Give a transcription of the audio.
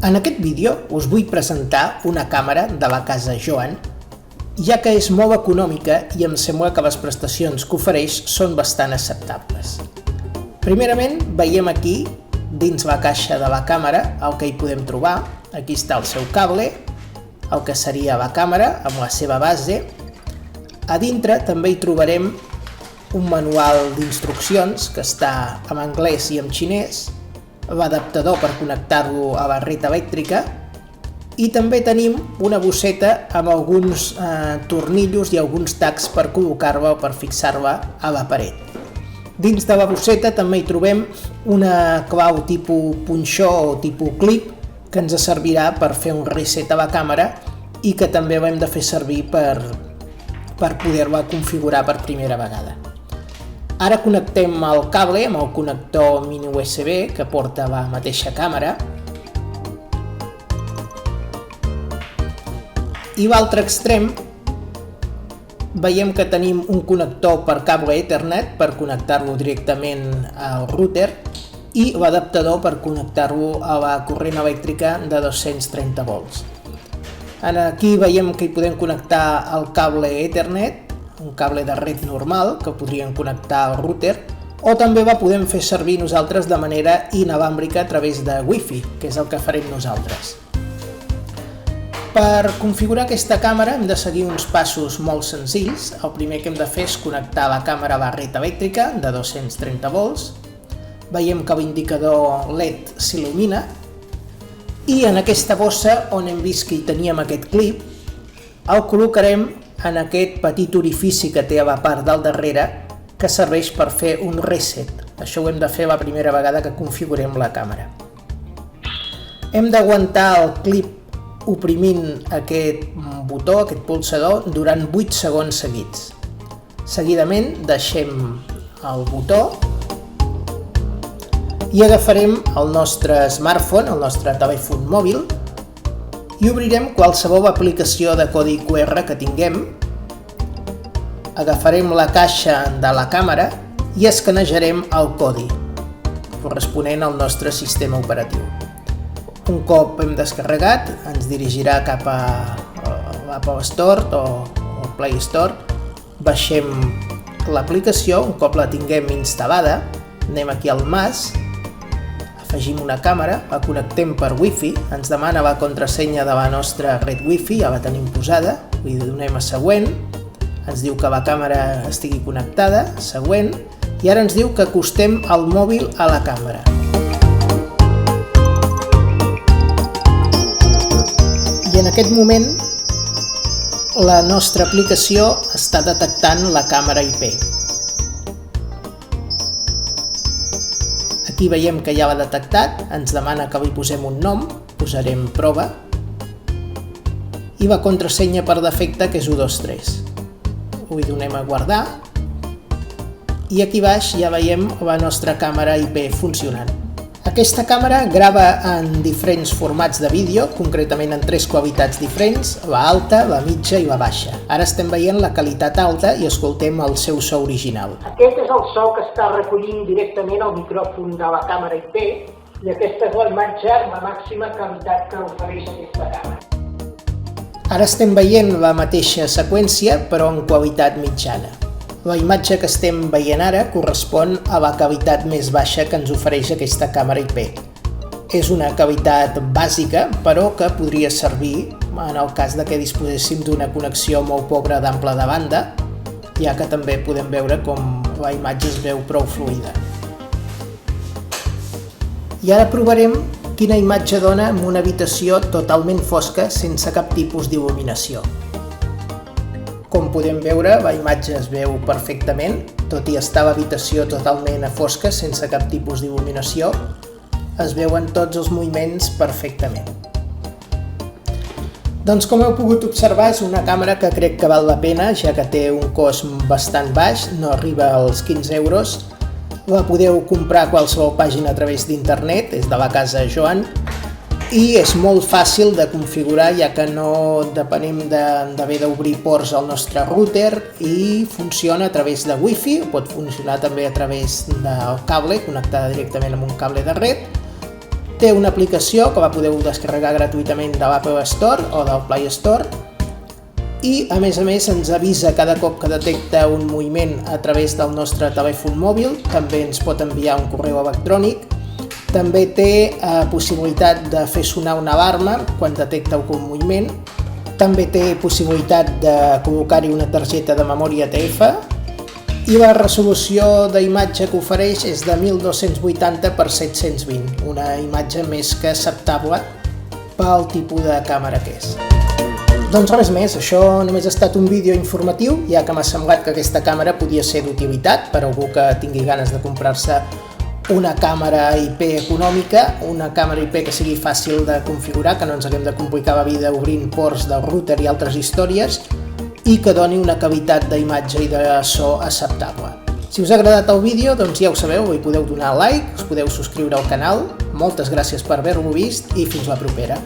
En aquest vídeo us vull presentar una càmera de la casa Joan, ja que és molt econòmica i em sembla que les prestacions que ofereix són bastant acceptables. Primerament, veiem aquí, dins la caixa de la càmera, el que hi podem trobar. Aquí està el seu cable, el que seria la càmera amb la seva base. A dintre també hi trobarem un manual d'instruccions que està en anglès i en xinès, l'adaptador per connectar-lo a la red elèctrica i també tenim una bosseta amb alguns tornillos i alguns tacs per col·locar-la o per fixar-la a la paret. Dins de la bosseta també hi trobem una clau tipus punxó o tipus clip que ens servirà per fer un reset a la càmera i que també l'hem de fer servir per poder-la configurar per primera vegada. Ara connectem el cable amb el connector mini USB que porta la mateixa càmera. I l'altre extrem veiem que tenim un connector per cable Ethernet per connectar-lo directament al router i l'adaptador per connectar-lo a la corrent elèctrica de 230 volts. Aquí veiem que hi podem connectar el cable Ethernet, un cable de red normal que podríem connectar al router, o també la podem fer servir nosaltres de manera inalàmbrica a través de Wi-Fi, que és el que farem nosaltres. Per configurar aquesta càmera hem de seguir uns passos molt senzills. El primer que hem de fer és connectar la càmera a la red elèctrica de 230 volts. Veiem que l'indicador LED s'il·lumina i en aquesta bossa on hem vist que hi teníem aquest clip el col·locarem en aquest petit orifici que té a la part del darrere que serveix per fer un reset. Això ho hem de fer la primera vegada que configurem la càmera. Hem d'aguantar el clip oprimint aquest botó, aquest pulsador, durant 8 segons seguits. Seguidament deixem el botó i agafarem el nostre smartphone, el nostre telèfon mòbil, i obrirem qualsevol aplicació de codi QR que tinguem, agafarem la caixa de la càmera i escanejarem el codi corresponent al nostre sistema operatiu. Un cop hem descarregat, ens dirigirà cap a l'Apple Store o Play Store, baixem l'aplicació, un cop la tinguem instal·lada, anem aquí al mas, afegim una càmera, la connectem per Wi-Fi, ens demana la contrasenya de la nostra red Wi-Fi, ja la tenim posada, li donem a següent, ens diu que la càmera estigui connectada, següent, i ara ens diu que acostem el mòbil a la càmera. I en aquest moment la nostra aplicació està detectant la càmera IP. Aquí veiem que ja l'ha detectat, ens demana que li posem un nom, posarem prova, i la contrasenya per defecte que és 123. Ho donem a guardar, i aquí baix ja veiem la nostra càmera IP funcionant. Aquesta càmera grava en diferents formats de vídeo, concretament en 3 qualitats diferents, la alta, la mitja i la baixa. Ara estem veient la qualitat alta i escoltem el seu so original. Aquest és el so que està recollint directament el micròfon de la càmera IP i aquesta és la imatge amb la màxima qualitat que ofereix aquesta càmera. Ara estem veient la mateixa seqüència però en qualitat mitjana. La imatge que estem veient ara correspon a la qualitat més baixa que ens ofereix aquesta càmera IP. És una qualitat bàsica, però que podria servir en el cas que disposéssim d'una connexió molt pobra d'ample de banda, ja que també podem veure com la imatge es veu prou fluida. I ara provarem quina imatge dona en una habitació totalment fosca sense cap tipus d'il·luminació. Com podem veure, la imatge es veu perfectament, tot i estar l'habitació totalment a fosca, sense cap tipus d'il·luminació, es veuen tots els moviments perfectament. Doncs com heu pogut observar, és una càmera que crec que val la pena, ja que té un cost bastant baix, no arriba als 15 euros. La podeu comprar a qualsevol pàgina a través d'internet, és de la casa Joan, i és molt fàcil de configurar, ja que no depenem d'haver d'obrir ports al nostre router i funciona a través de Wi-Fi, pot funcionar també a través del cable, connectada directament amb un cable de red, Té una aplicació que la podeu descarregar gratuïtament de l'Apple Store o del Play Store i a més ens avisa cada cop que detecta un moviment a través del nostre telèfon mòbil, també ens pot enviar un correu electrònic, també té possibilitat de fer sonar una alarma quan detecta algun moviment, també té possibilitat de col·locar-hi una targeta de memòria TF i la resolució d'imatge que ofereix és de 1280 x 720, una imatge més que acceptable pel tipus de càmera que és. Doncs res més, això només ha estat un vídeo informatiu, ja que m'ha semblat que aquesta càmera podia ser d'utilitat per a algú que tingui ganes de comprar-se una càmera IP econòmica, una càmera IP que sigui fàcil de configurar, que no ens haguem de complicar la vida obrint ports del router i altres històries, i que doni una qualitat d'imatge i de so acceptable. Si us ha agradat el vídeo, doncs ja ho sabeu, hi podeu donar like, us podeu subscriure al canal, moltes gràcies per haver-lo vist i fins la propera.